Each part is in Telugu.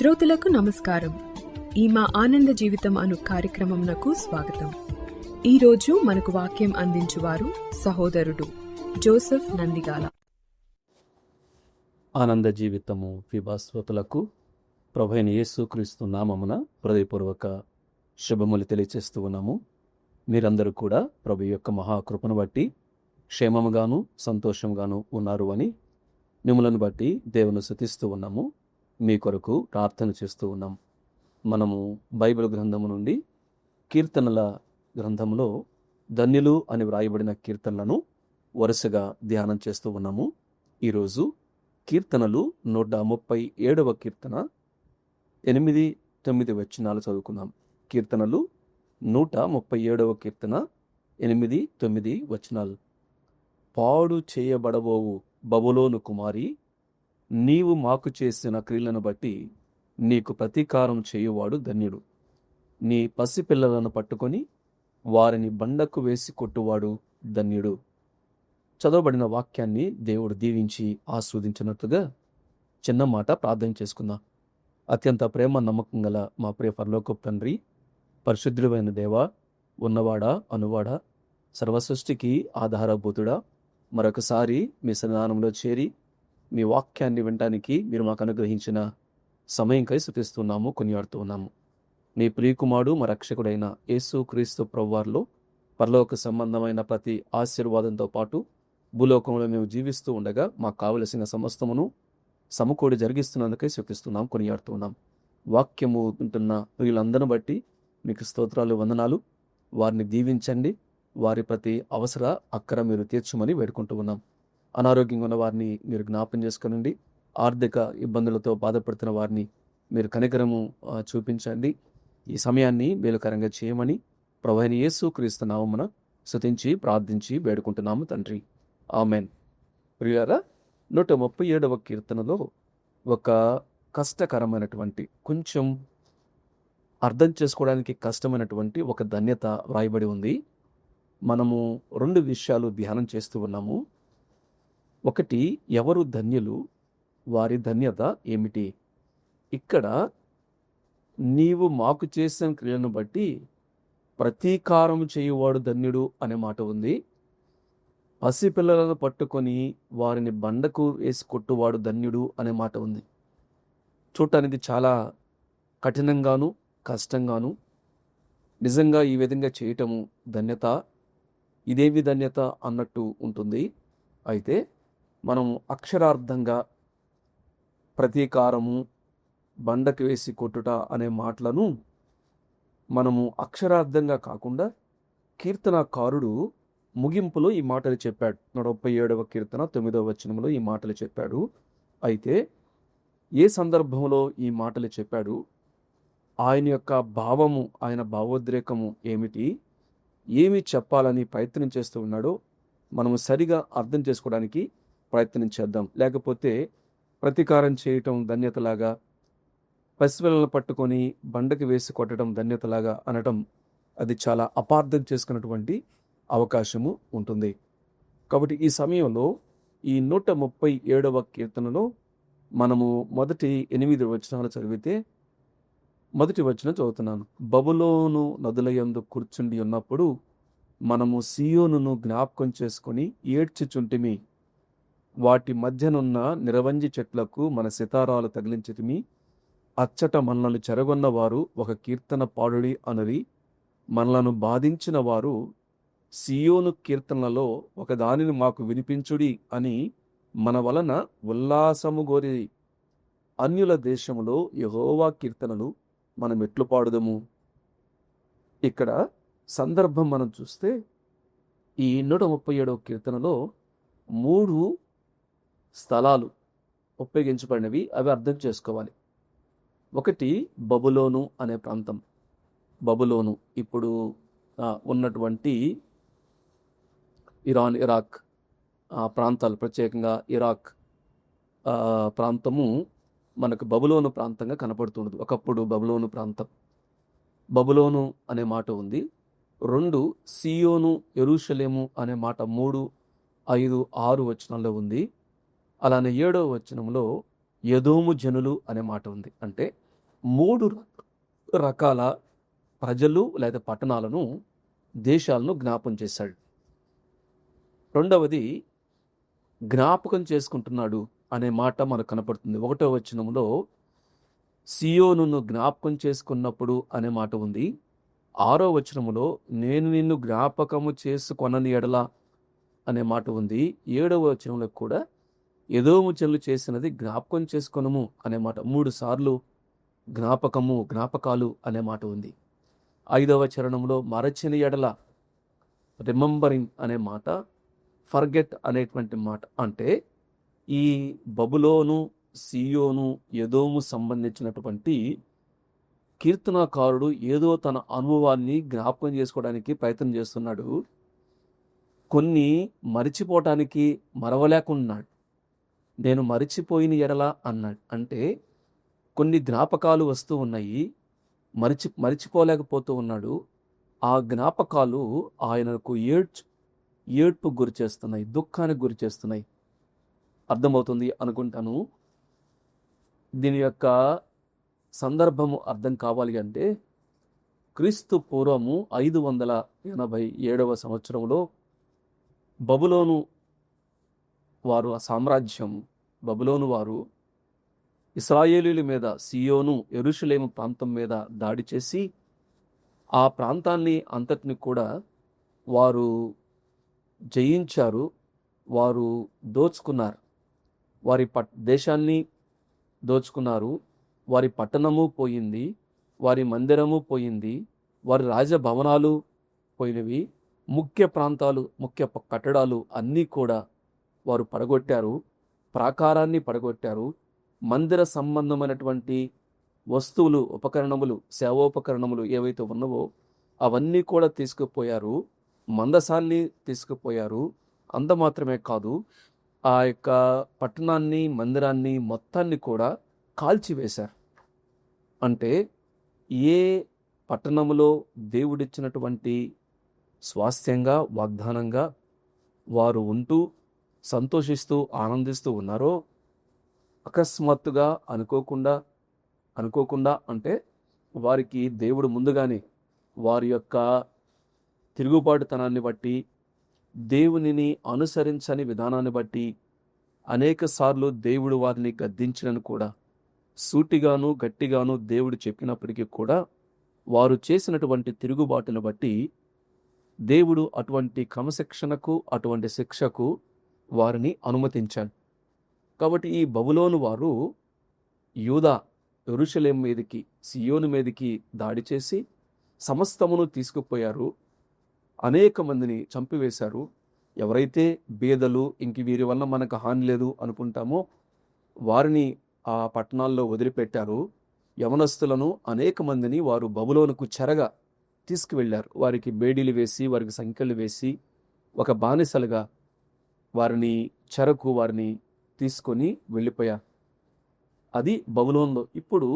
శ్రోతలకు నమస్కారం. ఈ మా ఆనంద జీవితం అను కార్యక్రమంనకు స్వాగతం. ఈరోజు మనకు వాక్యం అందించువారు సహోదరుడు జోసెఫ్ నందిగాల. ఆనంద జీవితము ఫిబా శ్రోతలకు ప్రభువైన యేసుక్రీస్తు నామమున హృదయపూర్వక శుభములు తెలియచేస్తూ ఉన్నాము. మీరందరూ కూడా ప్రభు యొక్క మహాకృపను బట్టి క్షేమముగాను సంతోషంగాను ఉన్నారు అని మిమ్మలను బట్టి దేవుని స్తుతిస్తూ ఉన్నాము. మీ కొరకు ప్రార్థన చేస్తూ ఉన్నాం. మనము బైబిల్ గ్రంథము నుండి కీర్తనల గ్రంథంలో ధన్యులు అని వ్రాయబడిన కీర్తనలను వరుసగా ధ్యానం చేస్తూ ఉన్నాము. ఈరోజు కీర్తనలు 137వ కీర్తన 8-9 వచనాలు చదువుకుందాం. కీర్తనలు 137వ కీర్తన 8-9 వచనాలు. పాడు చేయబడబోవు బబులోను కుమారి, నీవు మాకు చేసిన క్రియలను బట్టి నీకు ప్రతీకారం చేయువాడు ధన్యుడు. నీ పసిపిల్లలను పట్టుకొని వారిని బండకు వేసి కొట్టువాడు ధన్యుడు. చదవబడిన వాక్యాన్ని దేవుడు దీవించి ఆస్వాదించినట్టుగా చిన్న మాట ప్రార్థన చేసుకుందాం. అత్యంత ప్రేమ నమ్మకం గల మా ప్రియ పరలోకపు తండ్రి, పరిశుద్ధుడైన దేవా, ఉన్నవాడా అనువాడా, సర్వసృష్టికి ఆధారభూతుడా, మరొకసారి మీ సన్నిధానంలో చేరి మీ వాక్యాన్ని వినడానికి మీరు మాకు అనుగ్రహించిన సమయంకై స్తుతిస్తున్నాము, కొనియాడుతూ ఉన్నాము. మీ ప్రియకుమారుడు మా రక్షకుడైన యేసుక్రీస్తు ప్రభువారిలో పరలోక సంబంధమైన ప్రతి ఆశీర్వాదంతో పాటు భూలోకంలో మేము జీవిస్తూ ఉండగా మాకు కావలసిన సమస్తమును సమకూడి జరిగిస్తున్నందుకై స్తుతిస్తున్నాం, కొనియాడుతూ ఉన్నాం. వాక్యము వింటున్న వీళ్ళందరిని బట్టి మీకు స్తోత్రాలు, వందనాలు. వారిని దీవించండి, వారి ప్రతి అవసర అక్కర మీరు తీర్చమని వేడుకుంటూ ఉన్నాం. అనారోగ్యంగా ఉన్న వారిని మీరు జ్ఞాపం చేసుకునండి. ఆర్థిక ఇబ్బందులతో బాధపడుతున్న వారిని మీరు కనికరము చూపించండి. ఈ సమయాన్ని మేలుకరంగా చేయమని ప్రభువైన యేసుక్రీస్తు నామమున స్తుతించి ప్రార్థించి వేడుకుంటున్నాము తండ్రి, ఆమెన్. ప్రియులారా, 137వ కీర్తనలో ఒక కష్టకరమైనటువంటి, కొంచెం అర్థం చేసుకోవడానికి కష్టమైనటువంటి ఒక ధన్యత వ్రాయబడి ఉంది. మనము 2 విషయాలు ధ్యానం చేస్తూ ఉన్నాము. ఒకటి, ఎవరు ధన్యులు, వారి ధన్యత ఏమిటి. ఇక్కడ నీవు మాకు చేసిన క్రియలను బట్టి ప్రతీకారం చేయువాడు ధన్యుడు అనే మాట ఉంది. పసిపిల్లలను పట్టుకొని వారిని బండకు వేసి కొట్టువాడు ధన్యుడు అనే మాట ఉంది. చూడటానికి చాలా కఠినంగాను కష్టంగాను, నిజంగా ఈ విధంగా చేయటము ధన్యత, ఇదేమి ధన్యత అన్నట్టు ఉంటుంది. అయితే మనం అక్షరార్థంగా ప్రతీకారము, బండకు వేసి కొట్టుట అనే మాటలను మనము అక్షరార్థంగా కాకుండా కీర్తనకారుడు ముగింపులో ఈ మాటలు చెప్పాడు. 137వ కీర్తన 9వ వచనంలో ఈ మాటలు చెప్పాడు. అయితే ఏ సందర్భంలో ఈ మాటలు చెప్పాడు, ఆయన యొక్క భావము, ఆయన భావోద్రేకము ఏమిటి, ఏమి చెప్పాలని ప్రయత్నం చేస్తూ ఉన్నాడో మనము సరిగా అర్థం చేసుకోవడానికి ప్రయత్నం చేద్దాం. లేకపోతే ప్రతీకారం చేయటం ధన్యతలాగా, పసిపిల్లలను పట్టుకొని బండకి వేసి కొట్టడం ధన్యతలాగా అనటం, అది చాలా అపార్థం చేసుకున్నటువంటి అవకాశము ఉంటుంది. కాబట్టి ఈ సమయంలో ఈ 137వ కీర్తనలో మనము మొదటి 8 వచనాలు చదివితే, మొదటి వచనం చదువుతున్నాను. బబులోను నదులయందు కూర్చుండి ఉన్నప్పుడు మనము సియోనును జ్ఞాపకం చేసుకొని ఏడ్చుచుంటిమి. వాటి మధ్యనున్న నిరవంజి చెట్లకు మన సితారాలు తగిలించితిమి. అచ్చట మనలను చెరగొన్న వారు ఒక కీర్తన పాడుడి అనరి. మనలను బాధించిన వారు సియోను కీర్తనలలో ఒక దానిని మాకు వినిపించుడి అని మన వలన ఉల్లాసము గోరి. అన్యుల దేశములో యెహోవా కీర్తనలు మనం ఎట్లు పాడుదము. ఇక్కడ సందర్భం మనం చూస్తే ఈ 137వ కీర్తనలో 3 స్థలాలు ఉపయోగించబడినవి. అవి అర్థం చేసుకోవాలి. ఒకటి, బబులోను అనే ప్రాంతం. బబులోను ఇప్పుడు ఉన్నటువంటి ఇరాన్, ఇరాక్ ప్రాంతాలు, ప్రత్యేకంగా ఇరాక్ ప్రాంతము మనకు బబులోను ప్రాంతంగా కనపడుతున్నది. ఒకప్పుడు బబులోను ప్రాంతం. బబులోను అనే మాట ఉంది. 2, సియోను, యెరూషలేము అనే మాట 3, 5, 6 వచనాల్లో ఉంది. అలానే 7వ వచనంలో ఎదోము జనులు అనే మాట ఉంది. అంటే 3 రకాల ప్రజలు లేదా పట్టణాలను, దేశాలను జ్ఞాపం చేశాడు. రెండవది జ్ఞాపకం చేసుకుంటున్నాడు అనే మాట మనకు కనపడుతుంది. 1వ వచనంలో సియోనును జ్ఞాపకం చేసుకున్నప్పుడు అనే మాట ఉంది. 6వ వచనములో నేను నిన్ను జ్ఞాపకము చేసుకొనని ఎడల అనే మాట ఉంది. 7వ వచనంలో కూడా ఎదోము జనులు చేసినది జ్ఞాపకం చేసుకొనుము అనే మాట. 3 సార్లు జ్ఞాపకము, జ్ఞాపకాలు అనే మాట ఉంది. 5వ చరణంలో మరచిన ఎడల, రిమెంబరింగ్ అనే మాట, ఫర్గెట్ అనేటువంటి మాట. అంటే ఈ బబులోను, సియోను, ఎదోము సంబంధించినటువంటి కీర్తనాకారుడు ఏదో తన అనుభవాన్ని జ్ఞాపకం చేసుకోవడానికి ప్రయత్నం చేస్తున్నాడు. కొన్ని మరిచిపోవటానికి మరవలేకున్నాడు. నేను మరిచిపోయిన ఎడల అన్నాడు. అంటే కొన్ని జ్ఞాపకాలు వస్తూ ఉన్నాయి, మరిచిపోలేకపోతూ ఉన్నాడు. ఆ జ్ఞాపకాలు ఆయనకు ఏడ్పు గురి చేస్తున్నాయి, దుఃఖానికి గురి చేస్తున్నాయి. అర్థమవుతుంది అనుకుంటాను. దీని యొక్క సందర్భము అర్థం కావాలి అంటే క్రీస్తు పూర్వము 587వ సంవత్సరంలో బబులోను వారు, ఆ సామ్రాజ్యం బబులోను వారు ఇశ్రాయేలీయుల మీద, సియోను, యెరూషలేము ప్రాంతం మీద దాడి చేసి ఆ ప్రాంతాన్ని అంతటిని కూడా వారు జయించారు. వారు దోచుకున్నారు. వారి దేశాన్ని దోచుకున్నారు. వారి పట్టణము పోయింది, వారి మందిరము పోయింది, వారి రాజభవనాలు పోయినవి, ముఖ్య ప్రాంతాలు, ముఖ్య కట్టడాలు అన్నీ కూడా వారు పడగొట్టారు. ప్రాకారాన్ని పడగొట్టారు. మందిర సంబంధమైనటువంటి వస్తువులు, ఉపకరణములు, సేవోపకరణములు ఏవైతే ఉన్నవో అవన్నీ కూడా తీసుకుపోయారు. మందసాన్ని తీసుకుపోయారు. అంత మాత్రమే కాదు, ఆ యొక్క పట్టణాన్ని, మందిరాన్ని మొత్తాన్ని కూడా కాల్చివేశారు. అంటే ఏ పట్టణములో దేవుడిచ్చినటువంటి స్వాస్థ్యంగా, వాగ్దానంగా వారు ఉంటూ సంతోషిస్తూ ఆనందిస్తూ ఉన్నారో, అకస్మాత్తుగా అనుకోకుండా అంటే వారికి దేవుడు ముందుగానే వారి యొక్క తిరుగుబాటుతనాన్ని బట్టి, దేవునిని అనుసరించని విధానాన్ని బట్టి అనేక సార్లు దేవుడు వారిని గద్దించినను కూడా, సూటిగాను గట్టిగాను దేవుడు చెప్పినప్పటికీ కూడా వారు చేసినటువంటి తిరుగుబాటును బట్టి దేవుడు అటువంటి క్రమశిక్షణకు, అటువంటి శిక్షకు వారిని అనుమతించాడు. కాబట్టి ఈ బబులోను వారు యూదా, యెరూషలేము మీదకి, సియోను మీదకి దాడి చేసి సమస్తమును తీసుకుపోయారు. అనేక మందిని చంపివేశారు. ఎవరైతే బీదలు, ఇంక వీరి వల్ల మనకు హాని లేదు అనుకుంటామో వారిని ఆ పట్టణాల్లో వదిలిపెట్టారు. యవనస్తులను అనేక మందిని వారు బబులోనుకు చెరగా తీసుకువెళ్ళారు. వారికి బేడీలు వేసి, వారికి సంకెళ్ళు వేసి, ఒక బానిసలుగా వారిని వారిని తీసుకొని వెళ్ళిపోయారు. అది బబులోన్లో. ఇప్పుడు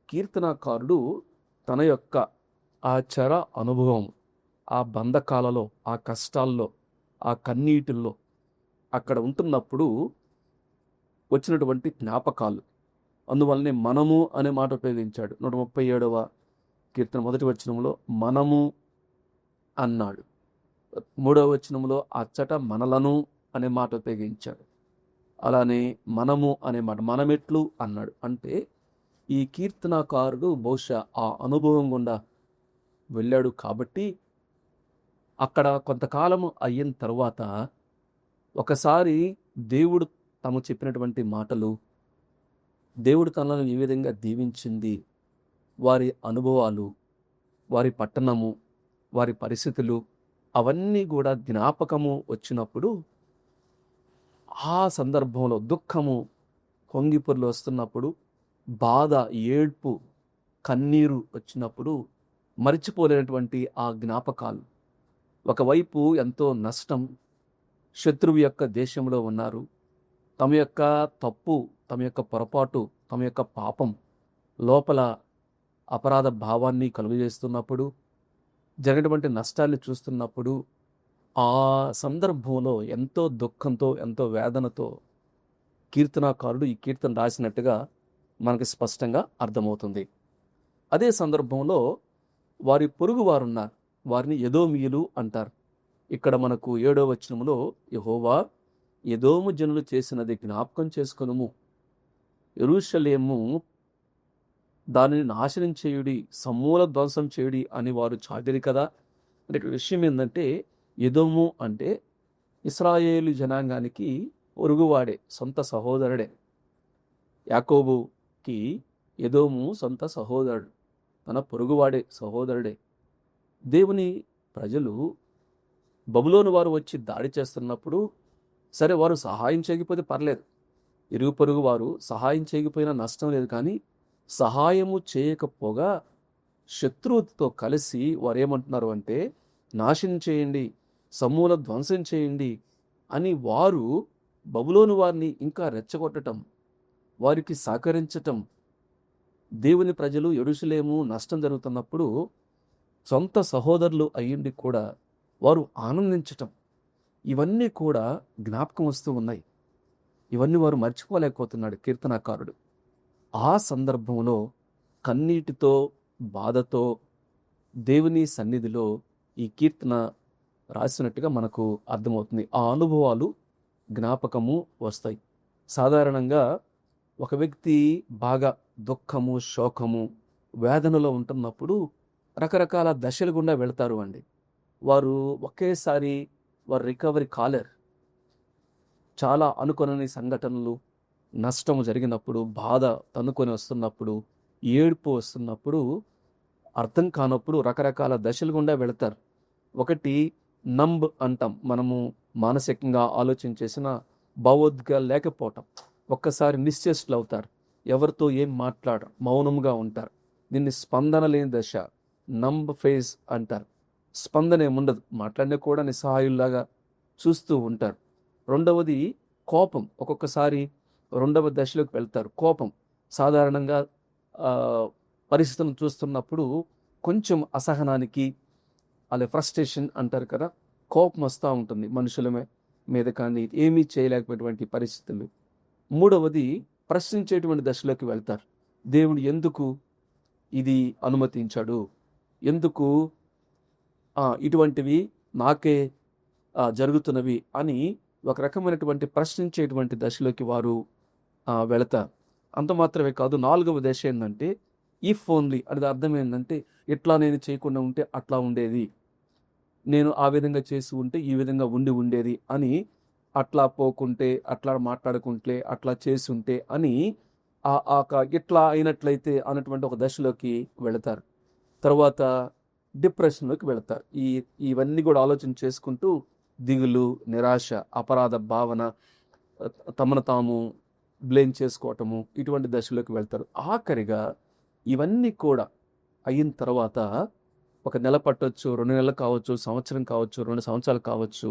కీర్తనాకారుడు తన యొక్క ఆ చెర అనుభవం, ఆ బంధకాలలో, ఆ కష్టాల్లో, ఆ కన్నీటిల్లో అక్కడ ఉంటున్నప్పుడు వచ్చినటువంటి జ్ఞాపకాలు, అందువల్లనే మనము అనే మాట ఉపయోగించాడు. 137వ కీర్తన 1వ వచనంలో మనము అన్నాడు. 3వ వచనంలో అచ్చట మనలను అనే మాట ఉపయోగించాడు. అలానే మనము అనే మాట మనమెట్లు అన్నాడు. అంటే ఈ కీర్తనాకారుడు బహుశా ఆ అనుభవం గుండా వెళ్ళాడు కాబట్టి అక్కడ కొంతకాలము అయిన తర్వాత ఒకసారి దేవుడు తాము చెప్పినటువంటి మాటలు, దేవుడు తనను ఏ విధంగా దీవించింది, వారి అనుభవాలు, వారి పట్టణము, వారి పరిస్థితులు అవన్నీ కూడా జ్ఞాపకము వచ్చినప్పుడు, ఆ సందర్భంలో దుఃఖము పొంగిపొర్లు వస్తున్నప్పుడు, బాధ, ఏడ్పు, కన్నీరు వచ్చినప్పుడు మరిచిపోలేనటువంటి ఆ జ్ఞాపకాలు, ఒకవైపు ఎంతో నష్టం, శత్రువు యొక్క దేశంలో ఉన్నారు, తమ యొక్క తప్పు, తమ యొక్క పొరపాటు, తమ యొక్క పాపం లోపల అపరాధ భావాన్ని కలుగజేస్తున్నప్పుడు, జరిగినటువంటి నష్టాన్ని చూస్తున్నప్పుడు, ఆ సందర్భంలో ఎంతో దుఃఖంతో, ఎంతో వేదనతో కీర్తనాకారుడు ఈ కీర్తన రాసినట్టుగా మనకి స్పష్టంగా అర్థమవుతుంది. అదే సందర్భంలో వారి పొరుగు వారు ఉన్నారు, వారిని ఎదోమీయులు అంటారు. ఇక్కడ మనకు 7వ వచనంలో యెహోవా ఎదోము జనులు చేసినది జ్ఞాపకం చేసుకొనుము, యెరూషలేము దానిని నాశనం చేయుడి, సమూల ధ్వంసం చేయుడి అని వారు చాటిరి కదా. అంటే ఇక్కడ విషయం ఏంటంటే, ఎదోము అంటే ఇశ్రాయేలు జనాంగానికి పొరుగువాడే, సొంత సహోదరుడే. యాకోబుకి ఎదోము సొంత సహోదరుడు, తన పొరుగువాడే, సహోదరుడే. దేవుని ప్రజలు బబులోను వారు వచ్చి దాడి చేస్తున్నప్పుడు సరే, వారు సహాయం చేయకపోతే పర్లేదు, ఇరుగు పొరుగు వారు సహాయం చేయకపోయినా నష్టం లేదు. కానీ సహాయము చేయకపోగా శత్రువుతో కలిసి వారు ఏమంటున్నారు అంటే, నాశనం చేయండి, సమూల ధ్వంసం చేయండి అని వారు బబులోను వారిని ఇంకా రెచ్చగొట్టడం, వారికి సహకరించటం. దేవుని ప్రజలు యెరూషలేము నష్టం జరుగుతున్నప్పుడు సొంత సహోదరులు అయ్యుండి కూడా వారు ఆనందించటం, ఇవన్నీ కూడా జ్ఞాపకం వస్తూ ఉన్నాయి. ఇవన్నీ వారు మర్చిపోలేకపోతున్నాడు కీర్తనాకారుడు. ఆ సందర్భంలో కన్నీటితో, బాధతో దేవుని సన్నిధిలో ఈ కీర్తన రాసినట్టుగా మనకు అర్థమవుతుంది. ఆ అనుభవాలు జ్ఞాపకము వస్తాయి. సాధారణంగా ఒక వ్యక్తి బాగా దుఃఖము, శోకము, వేదనలో ఉంటున్నప్పుడు రకరకాల దశల గుండా వెళ్తారు అండి. వారు ఒకేసారి వారు రికవరీ కాలేరు. చాలా అనుకోని సంఘటనలు, నష్టము జరిగినప్పుడు, బాధ తన్నుకొని వస్తున్నప్పుడు, ఏడుపు వస్తున్నప్పుడు, అర్థం కానప్పుడు రకరకాల దశల గుండా వెళతారు. ఒకటి నంబ్ అంటాం, మనము మానసికంగా ఆలోచన చేసిన భావోద్వేగ లేకపోవటం. ఒక్కసారి నిశ్చేష్టులు అవుతారు, ఎవరితో ఏం మాట్లాడరు, మౌనంగా ఉంటారు. దీన్ని స్పందన లేని దశ, నంబ్ ఫేజ్ అంటారు. స్పందన ఏముండదు, మాట్లాడినా కూడా నిస్సహాయుల్లాగా చూస్తూ ఉంటారు. రెండవది కోపం. ఒక్కొక్కసారి రెండవ దశలోకి వెళ్తారు. కోపం సాధారణంగా పరిస్థితులను చూస్తున్నప్పుడు కొంచెం అసహనానికి, అలా ఫ్రస్ట్రేషన్ అంటారు కదా, కోపం వస్తూ ఉంటుంది మనుషుల మీద, కానీ ఏమీ చేయలేకపోయేటువంటి పరిస్థితులు. మూడవది ప్రశ్నించేటువంటి దశలోకి వెళ్తారు. దేవుడు ఎందుకు ఇది అనుమతించాడు, ఎందుకు ఇటువంటివి నాకే జరుగుతున్నవి అని ఒక రకమైనటువంటి ప్రశ్నించేటువంటి దశలోకి వారు వెళతారు. అంత మాత్రమే కాదు, 4వ దశ ఏంటంటే ఇఫ్ ఓన్లీ. అది అర్థం ఏంటంటే, ఇట్లా నేను చేయకుండా ఉంటే అట్లా ఉండేది, నేను ఆ విధంగా చేసి ఉంటే ఈ విధంగా ఉండేది అని, అట్లా పోకుంటే, అట్లా మాట్లాడుకుంటే, అట్లా చేసి ఉంటే అని ఇట్లా అయినట్లయితే అన్నటువంటి ఒక దశలోకి వెళతారు. తర్వాత డిప్రెషన్లోకి వెళతారు. ఇవన్నీ కూడా ఆలోచన చేసుకుంటూ దిగులు, నిరాశ, అపరాధ భావన, తమను తాము బ్లేమ్ చేసుకోవటము, ఇటువంటి దశలోకి వెళ్తారు. ఆఖరిగా ఇవన్నీ కూడా అయిన తర్వాత ఒక నెల పట్టొచ్చు, 2 నెలలు కావచ్చు, సంవత్సరం కావచ్చు, 2 సంవత్సరాలు కావచ్చు,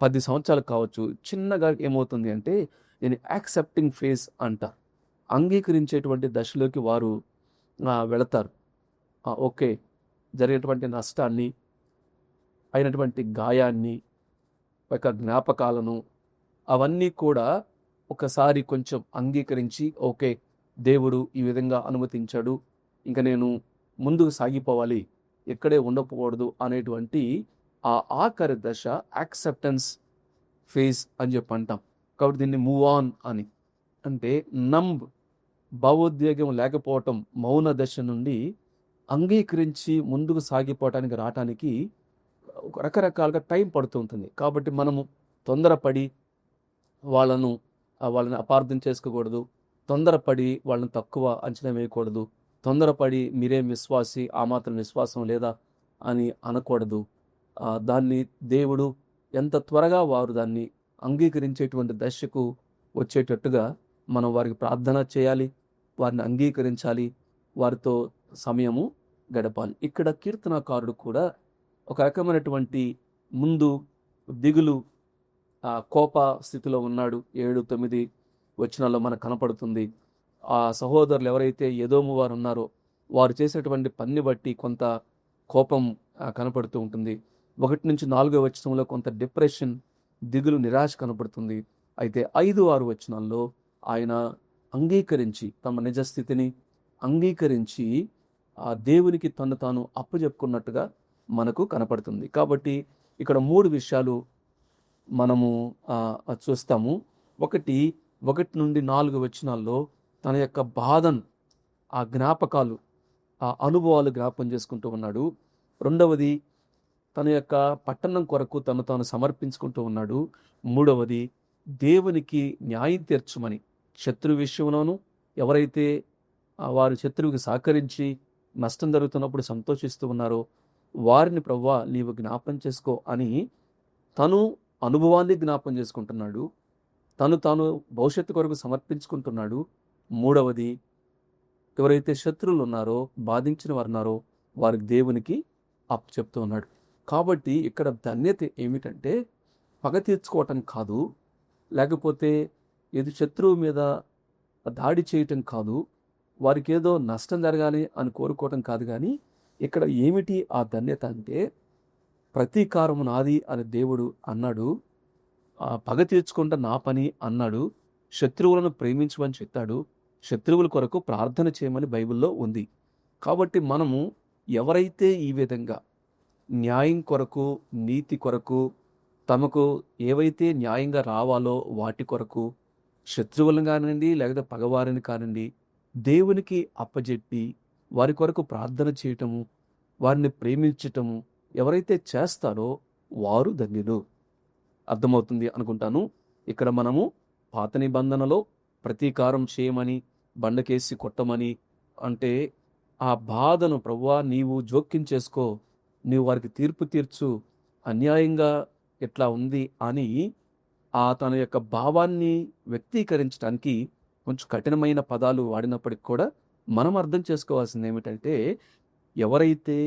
10 సంవత్సరాలు కావచ్చు. చిన్నగా ఏమవుతుంది అంటే, దీన్ని యాక్సెప్టింగ్ ఫేజ్ అంటారు. అంగీకరించేటువంటి దశలోకి వారు వెళతారు. ఓకే, జరిగేటువంటి నష్టాన్ని, అయినటువంటి గాయాన్ని, ఒక జ్ఞాపకాలను, అవన్నీ కూడా ఒకసారి కొంచెం అంగీకరించి, ఓకే దేవుడు ఈ విధంగా అనుమతించాడు, ఇంకా నేను ముందుకు సాగిపోవాలి, ఎక్కడే ఉండకూడదు అనేటువంటి ఆ ఆఖరి దశ యాక్సెప్టెన్స్ ఫేజ్ అని చెప్పి అంటాం. కాబట్టి దీన్ని మూవ్ ఆన్ అని అంటే, నంబ్ భావోద్వేగం లేకపోవటం, మౌన దశ నుండి అంగీకరించి ముందుకు సాగిపోవటానికి రావటానికి రకరకాలుగా టైం పడుతూ ఉంటుంది. కాబట్టి మనము తొందరపడి వాళ్ళని అపార్థం చేసుకోకూడదు, తొందరపడి వాళ్ళని తక్కువ అంచనా వేయకూడదు, తొందరపడి మీరేం విశ్వాసి, ఆ మాత్రం విశ్వాసం లేదా అని అనకూడదు. దాన్ని దేవుడు ఎంత త్వరగా వారు దాన్ని అంగీకరించేటువంటి దశకు వచ్చేటట్టుగా మనం వారికి ప్రార్థన చేయాలి, వారిని అంగీకరించాలి, వారితో సమయము గడపాలి. ఇక్కడ కీర్తనాకారుడు కూడా ఒక రకమైనటువంటి ముందు దిగులు, కోప స్థితిలో ఉన్నాడు. 7, 9 వచనాల్లో మనకు కనపడుతుంది. ఆ సహోదరులు ఎవరైతే ఎదోము వారు ఉన్నారో వారు చేసేటువంటి పని బట్టి కొంత కోపం కనపడుతూ ఉంటుంది. 1 నుంచి 4వ వచనంలో కొంత డిప్రెషన్, దిగులు, నిరాశ కనపడుతుంది. అయితే 5, 6 వచనాల్లో ఆయన అంగీకరించి, తమ నిజస్థితిని అంగీకరించి ఆ దేవునికి తను తాను అప్పచెప్పుకున్నట్టుగా మనకు కనపడుతుంది. కాబట్టి ఇక్కడ 3 విషయాలు మనము చూస్తాము. ఒకటి 1-4 వచనాల్లో తన యొక్క బాధను, ఆ జ్ఞాపకాలు, ఆ అనుభవాలు జ్ఞాపకం చేసుకుంటూ ఉన్నాడు. రెండవది తన యొక్క పట్టణం కొరకు తను తాను సమర్పించుకుంటూ ఉన్నాడు. మూడవది దేవునికి న్యాయం తీర్చమని, శత్రు విషయంలోనూ ఎవరైతే వారి శత్రువుకి సహకరించి నష్టం జరుగుతున్నప్పుడు సంతోషిస్తూ ఉన్నారో వారిని ప్రభువా నీవు జ్ఞాపం చేసుకో అని తను అనుభవాన్ని జ్ఞాపం చేసుకుంటున్నాడు. తాను భవిష్యత్తు కొరకు సమర్పించుకుంటున్నాడు. మూడవది ఎవరైతే శత్రువులు ఉన్నారో, బాధించిన వారు ఉన్నారో వారికి దేవునికి చెప్తూ ఉన్నాడు. కాబట్టి ఇక్కడ ధన్యత ఏమిటంటే పగ తీర్చుకోవటం కాదు, లేకపోతే ఏది శత్రువు మీద దాడి చేయటం కాదు, వారికి ఏదో నష్టం జరగాలి అని కోరుకోవటం కాదు. కానీ ఇక్కడ ఏమిటి ఆ ధన్యత అంటే ప్రతీకారం నాది అని దేవుడు అన్నాడు. పగ తీర్చుకుంటే నా పని అన్నాడు. శత్రువులను ప్రేమించమని చెప్పాడు. శత్రువుల కొరకు ప్రార్థన చేయమని బైబిల్లో ఉంది. కాబట్టి మనము ఎవరైతే ఈ విధంగా న్యాయం కొరకు, నీతి కొరకు, తమకు ఏవైతే న్యాయంగా రావాలో వాటి కొరకు శత్రువులను కానివ్వండి, లేకపోతే పగవారిని కానివ్వండి దేవునికి అప్పజెప్పి వారి కొరకు ప్రార్థన చేయటము, వారిని ప్రేమించటము ఎవరైతే చేస్తారో వారు ధన్యులు. అర్థమవుతుంది అనుకుంటాను. ఇక్కడ మనము పాత నిబంధనలో ప్రతీకారం చేయమని, బండకేసి కొట్టమని అంటే ఆ బాధను ప్రభువా నీవు జోక్యం చేసుకో, నీవు వారికి తీర్పు తీర్చు, అన్యాయంగా ఎట్లా ఉంది అని తన యొక్క భావాన్ని వ్యక్తీకరించడానికి కొంచెం కఠినమైన పదాలు వాడినప్పటికి కూడా మనం అర్థం చేసుకోవాల్సింది ఏమిటంటే ఎవరైతే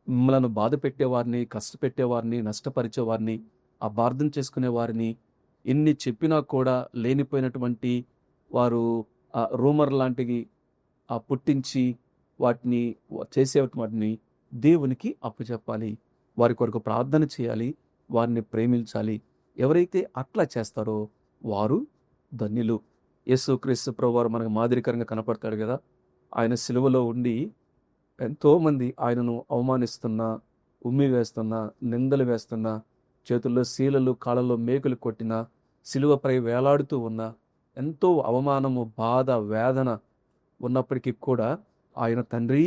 మిమ్మల్ని బాధ పెట్టేవారిని, కష్టపెట్టేవారిని, నష్టపరిచేవారిని, అపార్థం చేసుకునే వారిని ఎన్ని చెప్పినా కూడా లేనిపోయినటువంటి వారు రూమర్ లాంటివి పుట్టించి వాటిని చేసే వాటిని దేవునికి అప్పచెప్పాలి, వారి కొరకు ప్రార్థన చేయాలి, వారిని ప్రేమించాలి. ఎవరైతే అట్లా చేస్తారో వారు ధన్యులు. యేసుక్రీస్తు ప్రభువారు మనకు మాదిరికరంగా కనపడతాడు కదా. ఆయన సిలువలో ఉండి ఎంతోమంది ఆయనను అవమానిస్తున్నా, ఉమ్మి వేస్తున్నా, నిందలు వేస్తున్నా, చేతుల్లో శీలలు, కాళ్ళలో మేకులు కొట్టినా, సిలువపై వేలాడుతూ ఉన్నా, ఎంతో అవమానము, బాధ, వేదన ఉన్నప్పటికీ కూడా ఆయన తండ్రి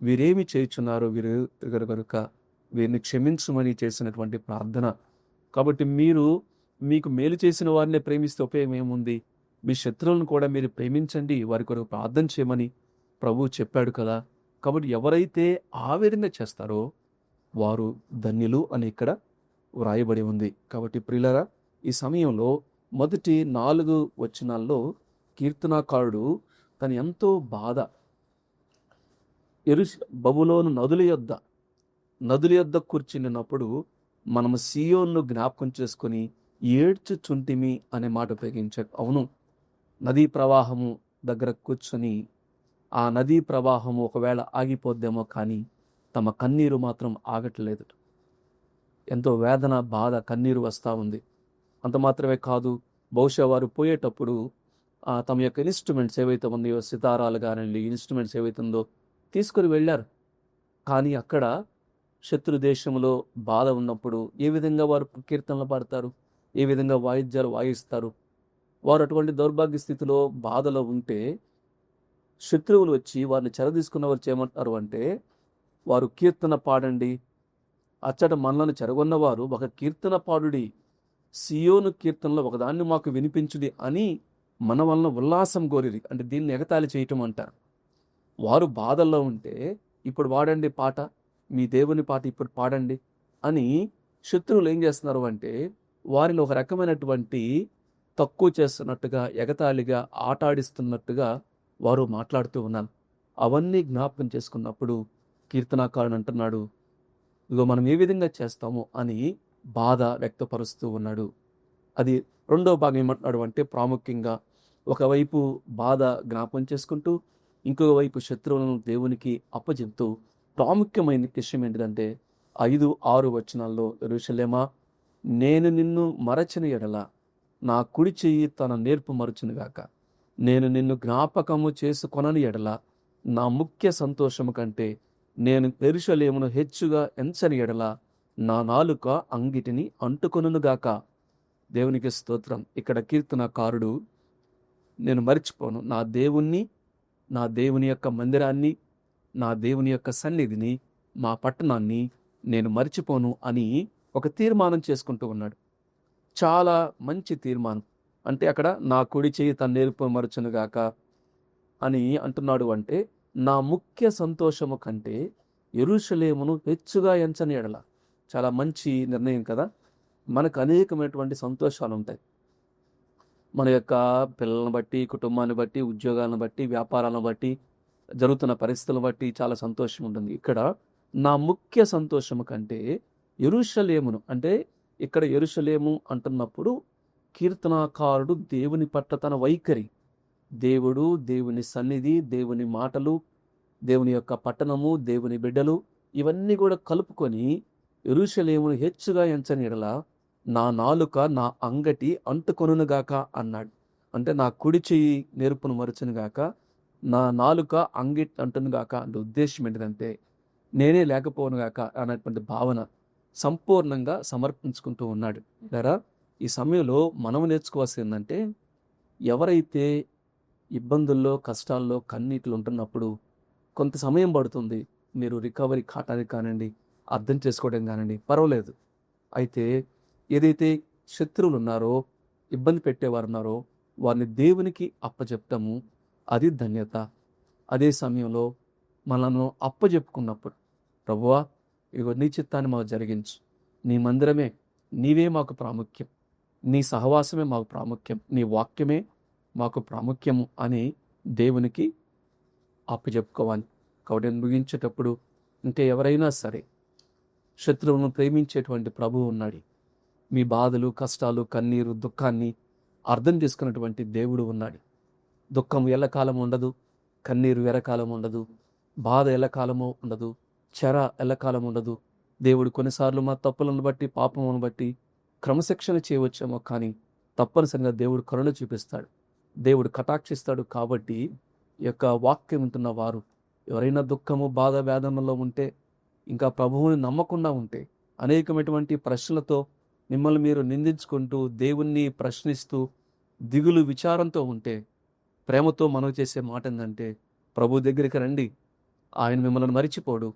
వీరేమి చేయుచున్నారో వీరు కనుక వీరిని క్షమించమని చేసినటువంటి ప్రార్థన. కాబట్టి మీకు మేలు చేసిన వారిని ప్రేమిస్తే ఉపయోగం ఏముంది? మీ శత్రువులను కూడా మీరు ప్రేమించండి, వారి కొరకు ప్రార్థన చేయమని ప్రభువు చెప్పాడు కదా. కాబట్టి ఎవరైతే ఆ విధంగా చేస్తారో వారు ధన్యులు అని ఇక్కడ వ్రాయబడి ఉంది. కాబట్టి ప్రియులారా, ఈ సమయంలో మొదటి 4 వచనాల్లో కీర్తనాకారుడు తను ఎంతో బాధ, బబులోను నదుల యొద్ద కూర్చున్నప్పుడు మనము సీయోన్ను జ్ఞాపకం చేసుకొని ఏడ్చుచుంటిమి అనే మాట ఉపయోగించాడు. అవును, నదీ ప్రవాహము దగ్గర కూర్చొని ఆ నదీ ప్రవాహము ఒకవేళ ఆగిపోద్దేమో కానీ తమ కన్నీరు మాత్రం ఆగట్లేదు. ఎంతో వేదన, బాధ, కన్నీరు వస్తూ ఉంది. అంత మాత్రమే కాదు, బహుశా వారు పోయేటప్పుడు తమ యొక్క ఇన్స్ట్రుమెంట్స్ ఏవైతే ఉన్నాయో, సితారాలు కానివ్వండి, ఇన్స్ట్రుమెంట్స్ ఏవైతే ఉందో తీసుకొని వెళ్ళారు. కానీ అక్కడ శత్రు దేశంలో బాధ ఉన్నప్పుడు ఏ విధంగా వారు కీర్తనలు పాడతారు, ఏ విధంగా వాయిద్యాలు వాయిస్తారు? వారు అటువంటి దౌర్భాగ్య స్థితిలో, బాధలో ఉంటే శత్రువులు వచ్చి వారిని చెరదీసుకున్న వారు చేయమంటారు అంటే వారు కీర్తన పాడండి, అచ్చట మనలను చెరగొన్నవారు ఒక కీర్తన పాడుడి, సియోను కీర్తనలో ఒకదాన్ని మాకు వినిపించుడి అని మన వలన ఉల్లాసం కోరిరి. అంటే దీన్ని ఎగతాళి చేయటం అంటారు. వారు బాధల్లో ఉంటే ఇప్పుడు పాడండి పాట, మీ దేవుని పాట ఇప్పుడు పాడండి అని శత్రువులు ఏం చేస్తున్నారు అంటే వారిని ఒక రకమైనటువంటి తక్కువ చేస్తున్నట్టుగా, ఎగతాళిగా, ఆటాడిస్తున్నట్టుగా వారు మాట్లాడుతూ ఉన్నారు. అవన్నీ జ్ఞాపకం చేసుకున్నప్పుడు కీర్తనాకారుడు అంటున్నాడు, ఇదిగో మనం ఏ విధంగా చేస్తామో అని బాధ వ్యక్తపరుస్తూ ఉన్నాడు. అది రెండో భాగం ఏమంటున్నాడు అంటే ప్రాముఖ్యంగా ఒకవైపు బాధ జ్ఞాపకం చేసుకుంటూ ఇంకొక వైపు శత్రువులను దేవునికి అప్పచెప్తూ ప్రాముఖ్యమైన విషయం ఏంటిదంటే 5-6 వచనాల్లో, యెరూషలేమా నేను నిన్ను మరచిన ఎడల నా కుడి చెయ్యి తన నేర్పు మరచునుగాక, నేను నిన్ను జ్ఞాపకము చేసుకొనని ఎడల నా ముఖ్య సంతోషము కంటే నేను యెరూషలేమును హెచ్చుగా ఎంచని ఎడల నా నాలుక అంగిటిని అంటుకొనుగాక. దేవునికి స్తోత్రం. ఇక్కడ కీర్తనకారుడు నేను మర్చిపోను నా దేవుణ్ణి, నా దేవుని యొక్క మందిరాన్ని, నా దేవుని యొక్క సన్నిధిని, మా పట్టణాన్ని నేను మర్చిపోను అని ఒక తీర్మానం చేసుకుంటూ ఉన్నాడు. చాలా మంచి తీర్మానం. అంటే అక్కడ నా కుడి చెయ్యి తన నేర్పు మరచునుగాక అని అంటున్నాడు. అంటే నా ముఖ్య సంతోషము కంటే యెరూషలేమును హెచ్చుగా ఎంచని ఎడల. చాలా మంచి నిర్ణయం కదా. మనకు అనేకమైనటువంటి సంతోషాలు ఉంటాయి. మన యొక్క పిల్లలను బట్టి, కుటుంబాన్ని బట్టి, ఉద్యోగాలను బట్టి, వ్యాపారాలను బట్టి, జరుగుతున్న పరిస్థితులను బట్టి చాలా సంతోషం ఉంటుంది. ఇక్కడ నా ముఖ్య సంతోషము కంటే యెరూషలేమును, అంటే ఇక్కడ యెరూషలేము అంటున్నప్పుడు కీర్తనాకారుడు దేవుని పట్ల తన వైఖరి, దేవుడు, దేవుని సన్నిధి, దేవుని మాటలు, దేవుని యొక్క పట్టణము, దేవుని బిడ్డలు, ఇవన్నీ కూడా కలుపుకొని యెరూషలేమును హెచ్చుగా ఎంచని ఎడల నా నాలుక నా అంగటి అంటుకొనుగాక అన్నాడు. అంటే నా కుడి చెయ్యి నేర్పును మరచునుగాక, నా నాలుక అంగిట్ అంటునుగాక అంటే ఉద్దేశం ఏంటంటే నేనే లేకపోనుగాక అన్నటువంటి భావన సంపూర్ణంగా సమర్పించుకుంటూ ఉన్నాడు. లేదా ఈ సమయంలో మనం నేర్చుకోవాల్సింది ఏంటంటే, ఎవరైతే ఇబ్బందుల్లో, కష్టాల్లో, కన్నీటిలో ఉంటున్నప్పుడు కొంత సమయం పడుతుంది. మీరు రికవరీ కావడానికి కానివ్వండి, అర్థం చేసుకోవడం కానివ్వండి, పర్వాలేదు. అయితే ఏదైతే శత్రువులు ఉన్నారో, ఇబ్బంది పెట్టేవారు ఉన్నారో వారిని దేవునికి అప్పచెప్తాము, అది ధన్యత. అదే సమయంలో మనను అప్పచెప్పుకున్నప్పుడు, ప్రభువా ఇగో నీ చిత్తాన్ని మాకు జరిగించు, నీ మందిరమే, నీవే మాకు ప్రాముఖ్యం, నీ సహవాసమే మాకు ప్రాముఖ్యం, నీ వాక్యమే మాకు ప్రాముఖ్యము అని దేవునికి అప్పచెప్పుకోవాలి. కాబట్టి ముగించేటప్పుడు అంటే ఎవరైనా సరే, శత్రువులను ప్రేమించేటువంటి ప్రభువు ఉన్నాడు. మీ బాధలు, కష్టాలు, కన్నీరు, దుఃఖాన్ని అర్థం చేసుకున్నటువంటి దేవుడు ఉన్నాడు. దుఃఖం ఎల్లకాలం ఉండదు, కన్నీరు ఎల్లకాలం ఉండదు, బాధ ఎల్లకాలము ఉండదు, చెర ఎల్లకాలం ఉండదు. దేవుడు కొన్నిసార్లు మా తప్పులను బట్టి, పాపమును బట్టి క్రమశిక్షణ చేయవచ్చేమో, కానీ తప్పనిసరిగా దేవుడు కరుణ చూపిస్తాడు, దేవుడు కటాక్షిస్తాడు. కాబట్టి ఈ యొక్క వాక్యం వింటున్న వారు ఎవరైనా దుఃఖము, బాధ, వేదనలో ఉంటే, ఇంకా ప్రభువుని నమ్మకుండా ఉంటే, అనేకమైనటువంటి ప్రశ్నలతో మిమ్మల్ని మీరు నిందించుకుంటూ, దేవుణ్ణి ప్రశ్నిస్తూ, దిగులు విచారంతో ఉంటే, ప్రేమతో మనవి చేసే మాట ఏంటంటే, ప్రభు దగ్గరికి రండి, ఆయన మిమ్మల్ని మరిచిపోడు,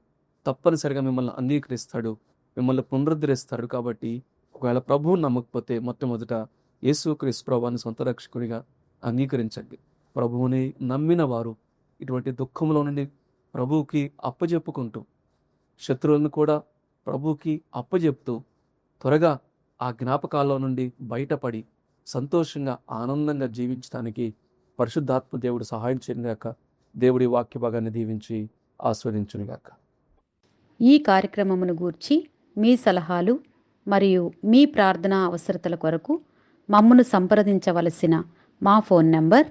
తప్పనిసరిగా మిమ్మల్ని అంగీకరిస్తాడు, మిమ్మల్ని పునరుద్ధరిస్తాడు. కాబట్టి ఒకవేళ ప్రభువుని నమ్మకపోతే మొట్టమొదట యేసుక్రీస్తు ప్రభువుని సొంత రక్షకుడిగా అంగీకరించండి. ప్రభువుని నమ్మిన వారు ఇటువంటి దుఃఖంలో నుండి ప్రభువుకి అప్పజెప్పుకుంటూ, శత్రువులను కూడా ప్రభువుకి అప్పజెప్తూ త్వరగా ఆ జ్ఞాపకాల్లో నుండి బయటపడి సంతోషంగా, ఆనందంగా జీవించడానికి పరిశుద్ధాత్మ దేవుడు సహాయం చేయనుగాక. దేవుడి వాక్య భాగాన్ని దీవించి ఆస్వాదించునుగాక. ఈ కార్యక్రమమును గూర్చి మీ సలహాలు మరియు మీ ప్రార్థనా అవసరతల కొరకు మమ్మను సంప్రదించవలసిన మా ఫోన్ నంబర్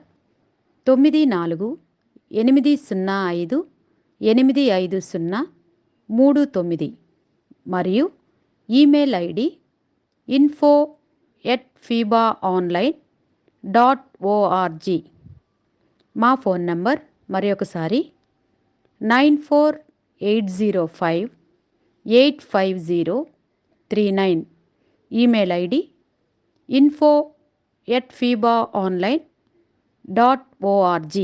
9480585039 మరియు ఈమెయిల్ ఐడి info@fibaonline.org. మా ఫోన్ నంబర్ మరొకసారి 9480585039. Email ID info@fibaonline.org.